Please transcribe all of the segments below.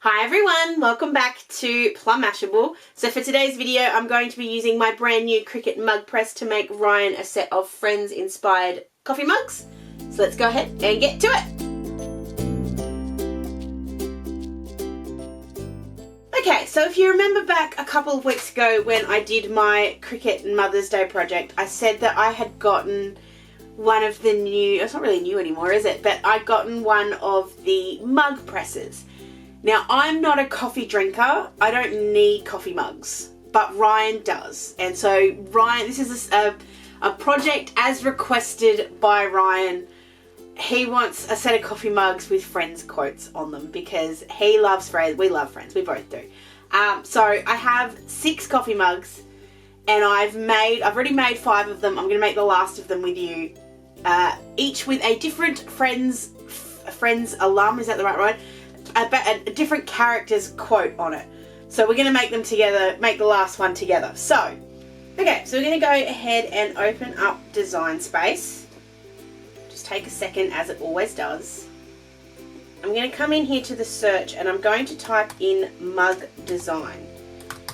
Hi everyone, welcome back to Plum Mashable. So for today's video I'm going to be using my brand new Cricut Mug Press to make Ryan a set of Friends inspired coffee mugs. So let's go ahead and get to it. Okay, so if you remember back a couple of weeks ago when I did my Cricut Mother's Day project, I said that I had gotten one of the new, it's not really new anymore is it, but I'd gotten one of the mug presses. Now, I'm not a coffee drinker. I don't need coffee mugs, but Ryan does. And so Ryan, this is a project as requested by Ryan. He wants a set of coffee mugs with Friends quotes on them because he loves Friends. We love Friends. We both do. So I have 6 coffee mugs and I've already made 5 of them. I'm going to make the last of them with you. Each with a different Friends alum. Is that the right word? A different character's quote on it. So we're going to make them together, make the last one together. So, okay, so we're going to go ahead and open up Design Space. Just take a second, as it always does. I'm going to come in here to the search and I'm going to type in mug design.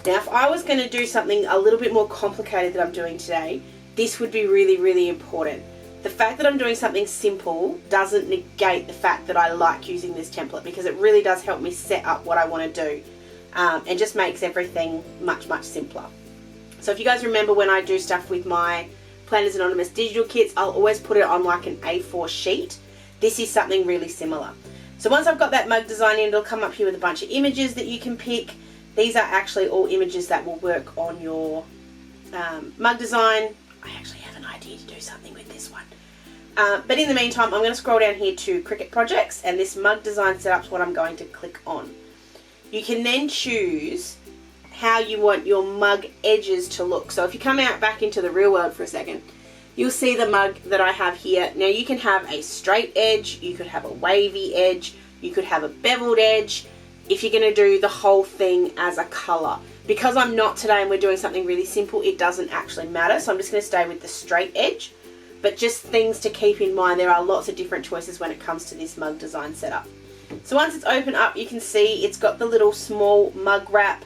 Now, if I was going to do something a little bit more complicated that I'm doing today, this would be really, really important. The fact that I'm doing something simple doesn't negate the fact that I like using this template because it really does help me set up what I want to do and just makes everything much, much simpler. So if you guys remember when I do stuff with my Planners Anonymous digital kits, I'll always put it on like an A4 sheet. This is something really similar. So once I've got that mug design in, it'll come up here with a bunch of images that you can pick. These are actually all images that will work on your mug design. I actually have an idea to do something with this one. But in the meantime, I'm going to scroll down here to Cricut Projects and this mug design setup is what I'm going to click on. You can then choose how you want your mug edges to look. So if you come out back into the real world for a second, you'll see the mug that I have here. Now you can have a straight edge, you could have a wavy edge, you could have a beveled edge, if you're going to do the whole thing as a colour. Because I'm not today and we're doing something really simple, it doesn't actually matter. So I'm just going to stay with the straight edge. But just things to keep in mind, there are lots of different choices when it comes to this mug design setup. So once it's open up, you can see it's got the little small mug wrap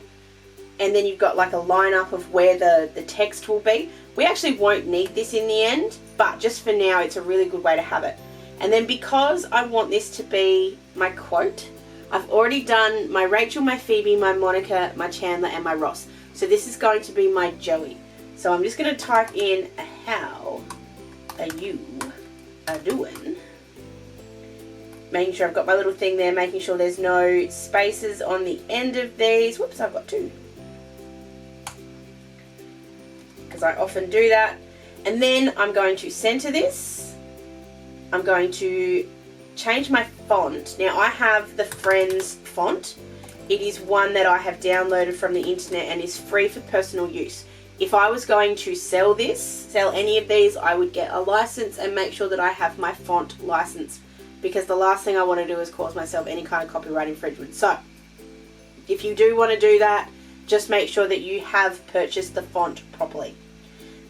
and then you've got like a line up of where the text will be. We actually won't need this in the end, but just for now, it's a really good way to have it. And then because I want this to be my quote, I've already done my Rachel, my Phoebe, my Monica, my Chandler, and my Ross. So this is going to be my Joey. So I'm just going to type in how are you doing. Making sure I've got my little thing there, making sure there's no spaces on the end of these. Whoops, I've got 2. Because I often do that. And then I'm going to center this. I'm going to change my font. Now I have the Friends font. It is one that I have downloaded from the internet and is free for personal use. If I was going to sell any of these, I would get a license and make sure that I have my font license because the last thing I want to do is cause myself any kind of copyright infringement. So if you do want to do that, just make sure that you have purchased the font properly.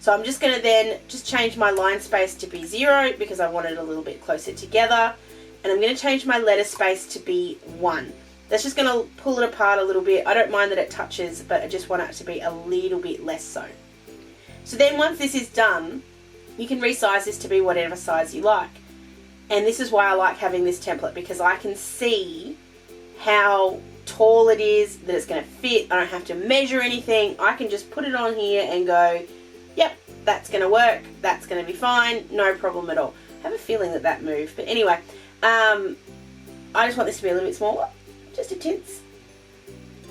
So I'm just going to then just change my line space to be 0 because I want it a little bit closer together. And I'm going to change my letter space to be 1. That's just going to pull it apart a little bit. I don't mind that it touches, but I just want it to be a little bit less so. So then once this is done, you can resize this to be whatever size you like. And this is why I like having this template because I can see how tall it is, that it's going to fit. I don't have to measure anything. I can just put it on here and go, yep, that's going to work. That's going to be fine. No problem at all. I have a feeling that that moved. But anyway, I just want this to be a little bit smaller. Just a tints.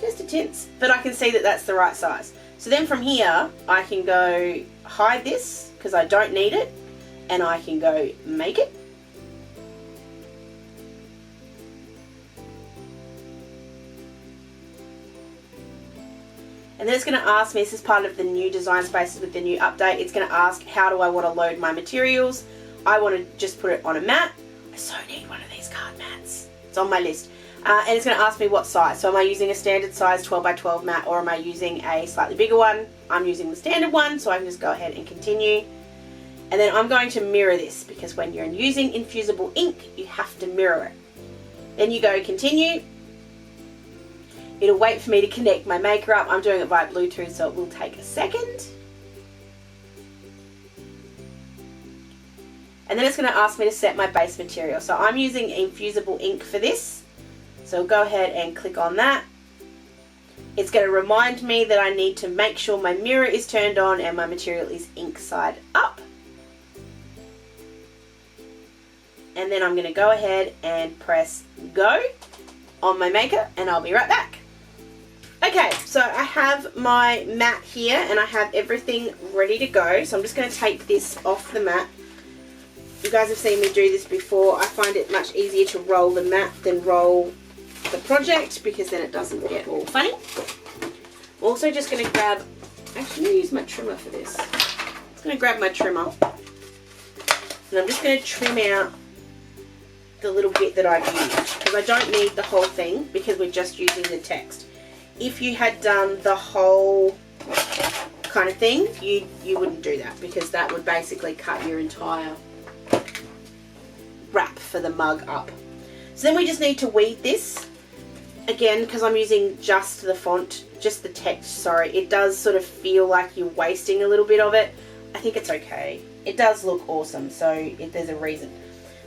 Just a tints. But I can see that that's the right size. So then from here, I can go hide this because I don't need it. And I can go make it. And then it's going to ask me, this is part of the new design spaces with the new update, it's going to ask how do I want to load my materials. I want to just put it on a mat. I so need one of these card mats. It's on my list. And it's going to ask me what size. So am I using a standard size 12 by 12 mat or am I using a slightly bigger one? I'm using the standard one, so I can just go ahead and continue. And then I'm going to mirror this because when you're using Infusible ink, you have to mirror it. Then you go continue. It'll wait for me to connect my Maker up. I'm doing it via Bluetooth, so it will take a second. And then it's going to ask me to set my base material. So I'm using Infusible ink for this. So go ahead and click on that. It's going to remind me that I need to make sure my mirror is turned on and my material is ink side up. And then I'm going to go ahead and press go on my Maker, and I'll be right back. Okay, so I have my mat here and I have everything ready to go. So I'm just going to take this off the mat. You guys have seen me do this before. I find it much easier to roll the mat than roll the project, because then it doesn't get all funny. I'm also just going to grab, actually I'm going to use my trimmer for this. I'm just going to grab my trimmer and I'm just going to trim out the little bit that I've used, because I don't need the whole thing because we're just using the text. If you had done the whole kind of thing, you wouldn't do that, because that would basically cut your entire wrap for the mug up. So then we just need to weed this. Again, because I'm using just the font, just the text, sorry, it does sort of feel like you're wasting a little bit of it. I think it's okay. It does look awesome, so there's a reason.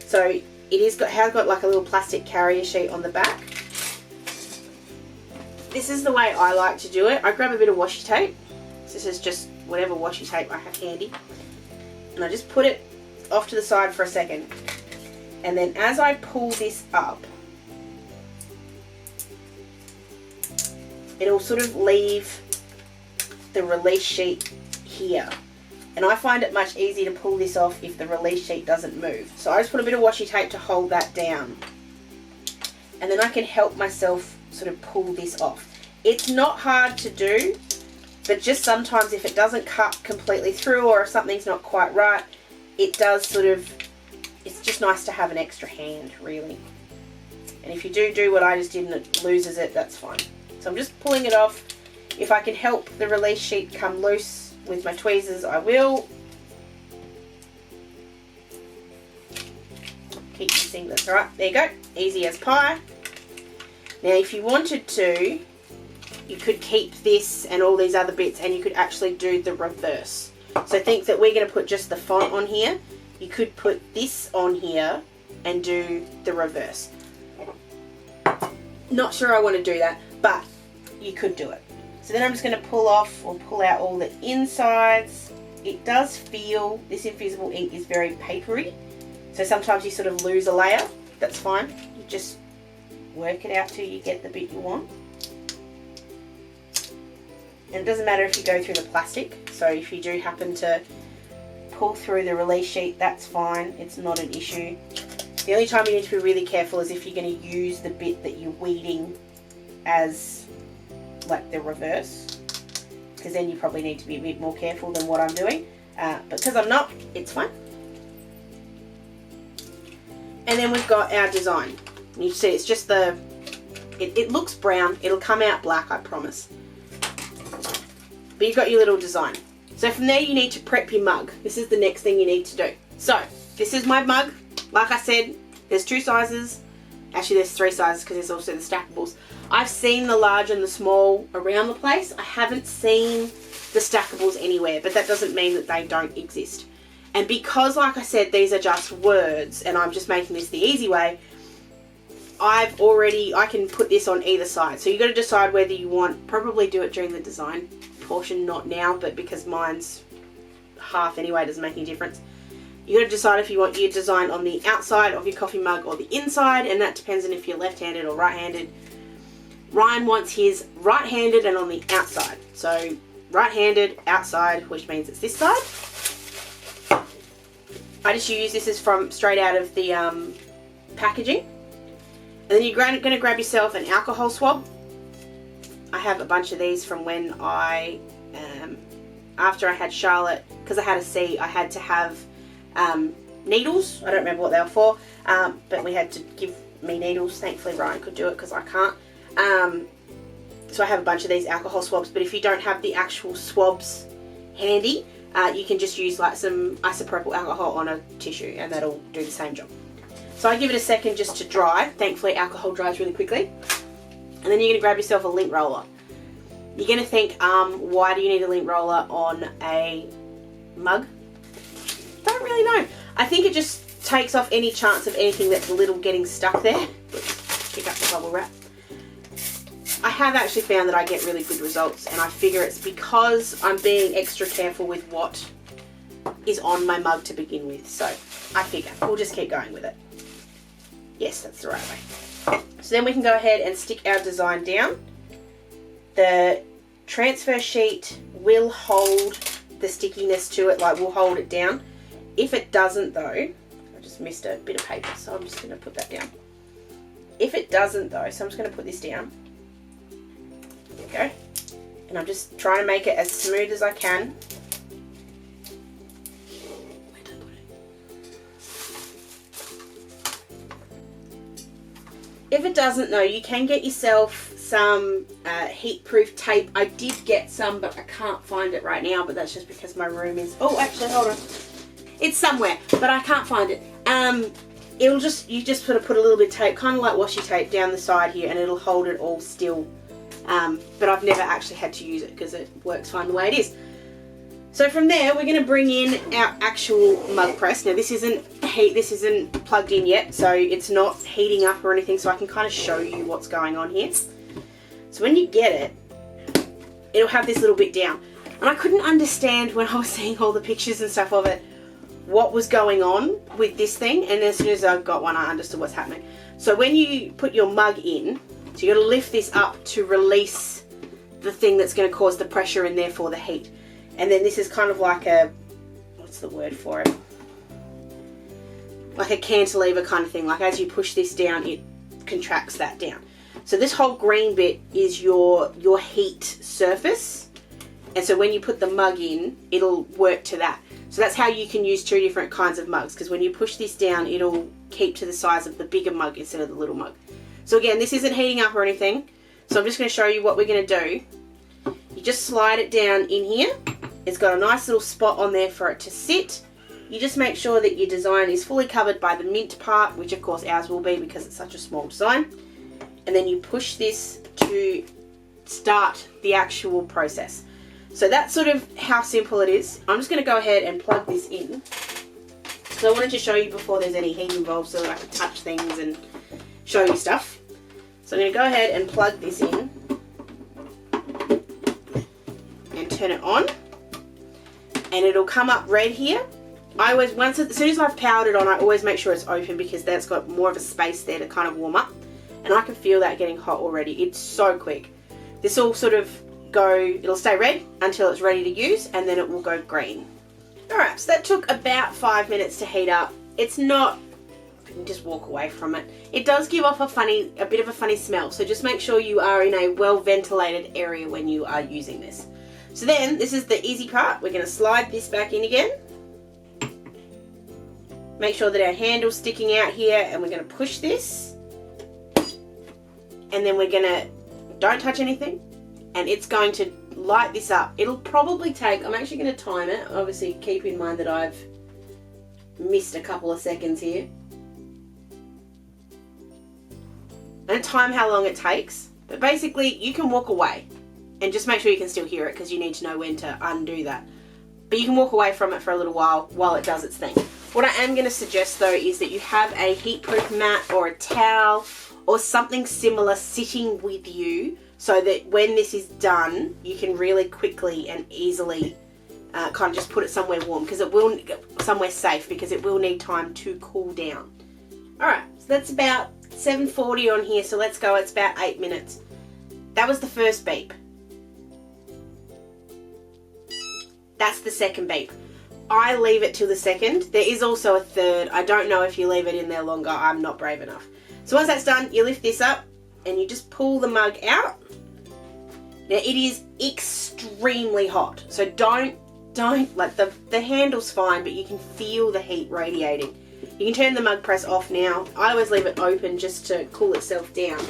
So has got like a little plastic carrier sheet on the back. This is the way I like to do it. I grab a bit of washi tape. This is just whatever washi tape I have handy. And I just put it off to the side for a second. And then as I pull this up, it'll sort of leave the release sheet here. And I find it much easier to pull this off if the release sheet doesn't move. So I just put a bit of washi tape to hold that down. And then I can help myself sort of pull this off. It's not hard to do, but just sometimes if it doesn't cut completely through, or if something's not quite right, it does sort of, it's just nice to have an extra hand, really. And if you do what I just did and it loses it, that's fine. So I'm just pulling it off. If I can help the release sheet come loose with my tweezers, I will. Keep using this. Alright, there you go. Easy as pie. Now if you wanted to, you could keep this and all these other bits and you could actually do the reverse. So think that we're going to put just the font on here. You could put this on here and do the reverse. Not sure I want to do that, but you could do it. So then I'm just going to pull off or pull out all the insides. It does feel, this Infusible ink is very papery. So sometimes you sort of lose a layer. That's fine. You just work it out till you get the bit you want. And it doesn't matter if you go through the plastic. So if you do happen to pull through the release sheet, that's fine. It's not an issue. The only time you need to be really careful is if you're going to use the bit that you're weeding as like the reverse, because then you probably need to be a bit more careful than what I'm doing. But because I'm not, it's fine. And then we've got our design. And you see it's just the, it looks brown. It'll come out black, I promise. But you've got your little design. So from there you need to prep your mug. This is the next thing you need to do. So this is my mug. Like I said, there's two sizes. Actually there's three sizes because there's also the stackables. I've seen the large and the small around the place. I haven't seen the stackables anywhere, but that doesn't mean that they don't exist. And because, like I said, these are just words and I'm just making this the easy way, I can put this on either side. So you've got to decide whether you want, probably do it during the design portion, not now, but because mine's half anyway, it doesn't make any difference. You've got to decide if you want your design on the outside of your coffee mug or the inside, and that depends on if you're left-handed or right-handed. Ryan wants his right-handed and on the outside. So right-handed, outside, which means it's this side. I just use this as from straight out of the packaging. And then you're going to grab yourself an alcohol swab. I have a bunch of these from when I, after I had Charlotte, because I had a C, I had to have needles. I don't remember what they were for, but we had to give me needles. Thankfully Ryan could do it because I can't. So I have a bunch of these alcohol swabs, but if you don't have the actual swabs handy, you can just use like some isopropyl alcohol on a tissue and that'll do the same job. So I give it a second just to dry. Thankfully alcohol dries really quickly. And and then you're going to grab yourself a lint roller. You're going to think, why do you need a lint roller on a mug? Don't really know. I think it just takes off any chance of anything that's a little getting stuck there. Let's pick up the bubble wrap. I have actually found that I get really good results, and I figure it's because I'm being extra careful with what is on my mug to begin with. So I figure we'll just keep going with it. Yes, that's the right way. So then we can go ahead and stick our design down. The transfer sheet will hold the stickiness to it, like we'll hold it down. If it doesn't though, I just missed a bit of paper, so I'm just going to put that down. If it doesn't though, so I'm just going to put this down. There we go. And I'm just trying to make it as smooth as I can. If it doesn't though, you can get yourself some heat-proof tape. I did get some, but I can't find it right now, but that's just because my room is... Oh, actually, hold on. It's somewhere, but I can't find it. It'll just... You just sort of put a little bit of tape, kind of like washi tape, down the side here, and it'll hold it all still. But I've never actually had to use it because it works fine the way it is. So from there, we're going to bring in our actual mug press. Now this isn't plugged in yet, so it's not heating up or anything, so I can kind of show you what's going on here. So when you get it, it'll have this little bit down. And I couldn't understand when I was seeing all the pictures and stuff of it, what was going on with this thing. And as soon as I got one, I understood what's happening. So when you put your mug in, so you got to lift this up to release the thing that's going to cause the pressure and therefore the heat. And then this is kind of like a, what's the word for it? Like a cantilever kind of thing. Like as you push this down, it contracts that down. So this whole green bit is your heat surface. And so when you put the mug in, it'll work to that. So that's how you can use two different kinds of mugs, because when you push this down, it'll keep to the size of the bigger mug instead of the little mug. So again, this isn't heating up or anything. So I'm just going to show you what we're going to do. You just slide it down in here. It's got a nice little spot on there for it to sit. You just make sure that your design is fully covered by the mint part, which of course ours will be because it's such a small design. And then you push this to start the actual process. So that's sort of how simple it is. I'm just going to go ahead and plug this in. So I wanted to show you before there's any heat involved so that I can touch things and show you stuff. So I'm going to go ahead and plug this in and turn it on. And it'll come up red here. I always, as soon as I've powered it on, I always make sure it's open because that's got more of a space there to kind of warm up. And I can feel that getting hot already. It's so quick. This will sort of go, it'll stay red until it's ready to use, and then it will go green. Alright, so that took about 5 minutes to heat up. It's not, you can just walk away from it. It does give off a bit of a funny smell, so just make sure you are in a well ventilated area when you are using this. So then, this is the easy part. We're going to slide this back in again. Make sure that our handle's sticking out here, and we're going to push this. And then we're going to, don't touch anything, and it's going to light this up. It'll probably take, I'm actually going to time it. Obviously, keep in mind that I've missed a couple of seconds here. I'm going to time how long it takes, but basically, you can walk away. And just make sure you can still hear it because you need to know when to undo that. But you can walk away from it for a little while it does its thing. What I am going to suggest though is that you have a heat-proof mat or a towel or something similar sitting with you so that when this is done, you can really quickly and easily kind of just put it somewhere warm, because it will, somewhere safe, because it will need time to cool down. Alright, so that's about 7:40 on here, so let's go, it's about 8 minutes. That was the first beep. That's the second beep. I leave it till the second. There is also a third. I don't know if you leave it in there longer. I'm not brave enough. So once that's done, you lift this up and you just pull the mug out. Now it is extremely hot. So don't, like the handle's fine, but you can feel the heat radiating. You can turn the mug press off now. I always leave it open just to cool itself down.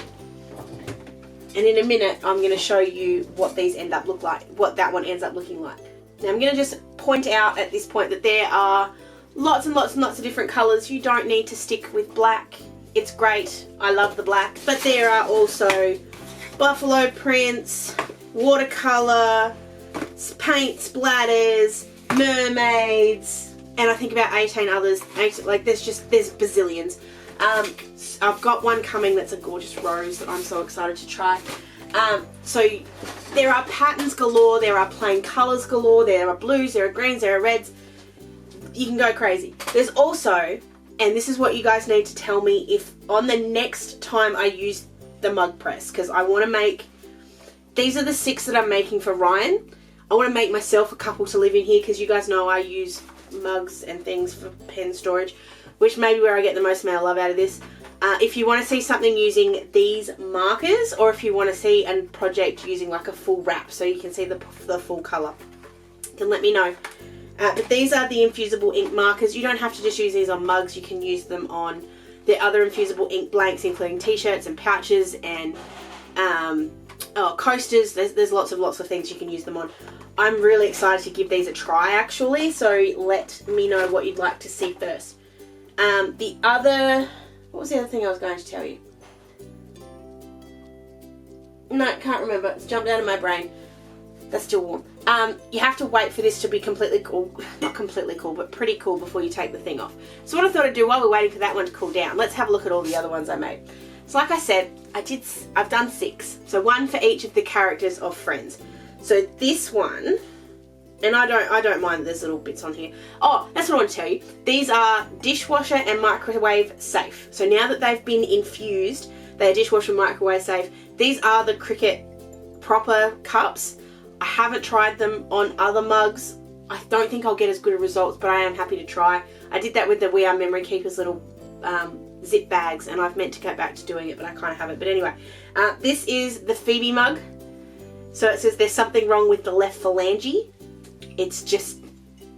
And in a minute, I'm going to show you what these end up look like, what that one ends up looking like. Now I'm going to just point out at this point that there are lots and lots and lots of different colours. You don't need to stick with black. It's great. I love the black. But there are also buffalo prints, watercolour, paint splatters, mermaids, and I think about 18 others. Like there's bazillions. I've got one coming that's a gorgeous rose that I'm so excited to try. So there are patterns galore, there are plain colours galore, there are blues, there are greens, there are reds. You can go crazy. There's also, and this is what you guys need to tell me if on the next time I use the mug press, because I want to make, these are the 6 that I'm making for Ryan. I want to make myself a couple to live in here because you guys know I use mugs and things for pen storage, which may be where I get the most amount of love out of this. If you want to see something using these markers, or if you want to see a project using like a full wrap so you can see the full colour, then let me know. But these are the Infusible ink markers. You don't have to just use these on mugs, you can use them on the other Infusible ink blanks, including t-shirts and pouches and coasters. There's lots of things you can use them on. I'm really excited to give these a try actually, so let me know what you'd like to see first. What was the other thing I was going to tell you? No, can't remember. It's jumped out of my brain. That's still warm. You have to wait for this to be completely cool. Not completely cool, but pretty cool before you take the thing off. So what I thought I'd do while we're waiting for that one to cool down, let's have a look at all the other ones I made. So like I said, I've done 6. So 1 for each of the characters of Friends. So this one, and I don't mind that there's little bits on here. Oh, that's what I want to tell you. These are dishwasher and microwave safe. So now that they've been infused, they're dishwasher and microwave safe. These are the Cricut proper cups. I haven't tried them on other mugs. I don't think I'll get as good a results, but I am happy to try. I did that with the We Are Memory Keepers little zip bags, and I've meant to go back to doing it, but I kind of haven't. But anyway, this is the Phoebe mug. So it says there's something wrong with the left phalange. It's just,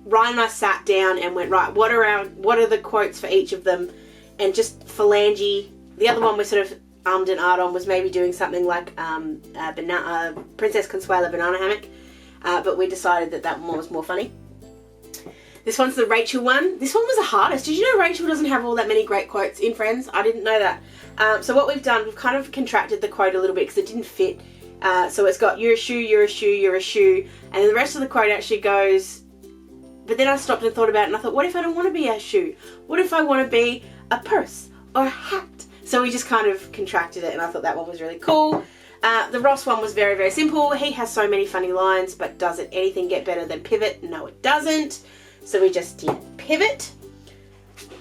Ryan and I sat down and went, right, what are the quotes for each of them? And just phalange. The other one was sort of and art on was maybe doing something like Princess Consuela banana hammock, but we decided that one was more funny. This one's the Rachel one. This one was the hardest. Did you know Rachel doesn't have all that many great quotes in Friends? I didn't know that. So what we've done, we've kind of contracted the quote a little bit because it didn't fit. So it's got you're a shoe, you're a shoe, you're a shoe, and the rest of the quote actually goes, but then I stopped and thought about it and I thought, what if I don't want to be a shoe? What if I want to be a purse or a hat? So we just kind of contracted it, and I thought that one was really cool. The Ross one was very, very simple. He has so many funny lines, but does it anything get better than Pivot? No, it doesn't. So we just did Pivot.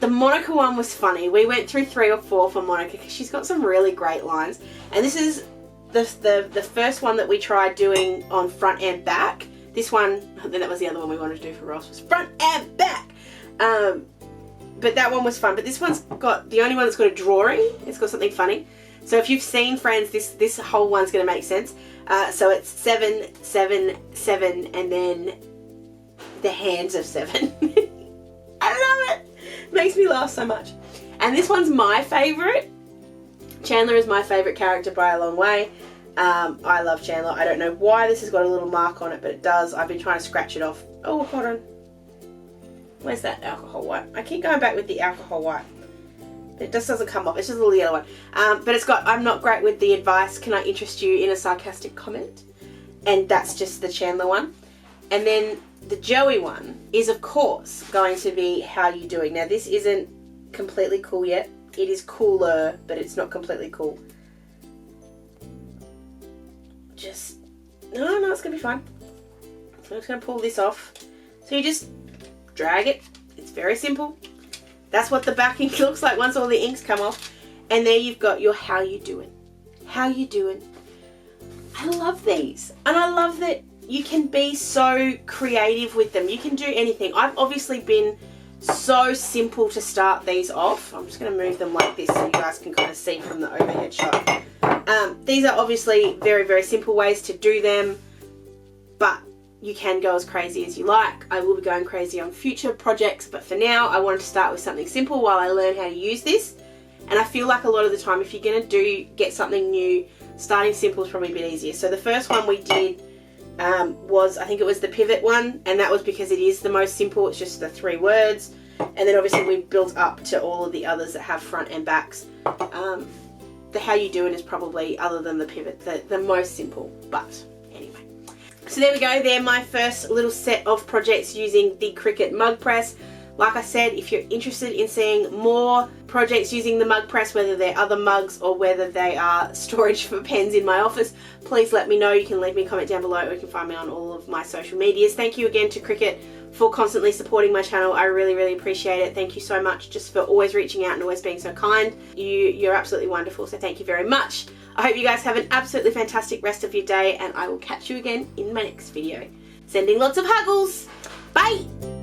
The Monica one was funny. We went through 3 or 4 for Monica because she's got some really great lines. And this is the first one that we tried doing on front and back. This one, then that was the other one we wanted to do for Ross, was front and back. But that one was fun. But this one's got, the only one that's got a drawing. It's got something funny. So if you've seen Friends, this whole one's going to make sense. So it's 7, 7, 7, and then the hands of 7. I love it. Makes me laugh so much. And this one's my favourite. Chandler is my favourite character by a long way. I love Chandler. I don't know why this has got a little mark on it, but it does. I've been trying to scratch it off. Oh, hold on. Where's that alcohol wipe? I keep going back with the alcohol wipe. It just doesn't come off. It's just a little yellow one. But it's got, I'm not great with the advice. Can I interest you in a sarcastic comment? And that's just the Chandler one. And then the Joey one is, of course, going to be how you doing. Now, this isn't completely cool yet. It is cooler, but it's not completely cool. Just, no, it's going to be fine. So I'm just going to pull this off. So you just drag it. It's very simple. That's what the backing looks like once all the inks come off. And there you've got your how you doing. How you doing. I love these. And I love that you can be so creative with them. You can do anything. I've obviously been so simple to start these off. I'm just going to move them like this so you guys can kind of see from the overhead shot. These are obviously very, very simple ways to do them, but you can go as crazy as you like. I will be going crazy on future projects, but for now I wanted to start with something simple while I learn how to use this. And I feel like a lot of the time if you're going to get something new, starting simple is probably a bit easier. So the first one we did was, I think it was the Pivot one, and that was because it is the most simple. It's just the 3 words, and then obviously we built up to all of the others that have front and backs. the how you do it is probably, other than the pivot, the most simple. But anyway. So there we go. They're my first little set of projects using the Cricut Mug Press. Like I said, if you're interested in seeing more projects using the mug press, whether they're other mugs or whether they are storage for pens in my office, please let me know. You can leave me a comment down below, or you can find me on all of my social medias. Thank you again to Cricut for constantly supporting my channel. I really, really appreciate it. Thank you so much just for always reaching out and always being so kind. You're absolutely wonderful, so thank you very much. I hope you guys have an absolutely fantastic rest of your day, and I will catch you again in my next video. Sending lots of huggles. Bye!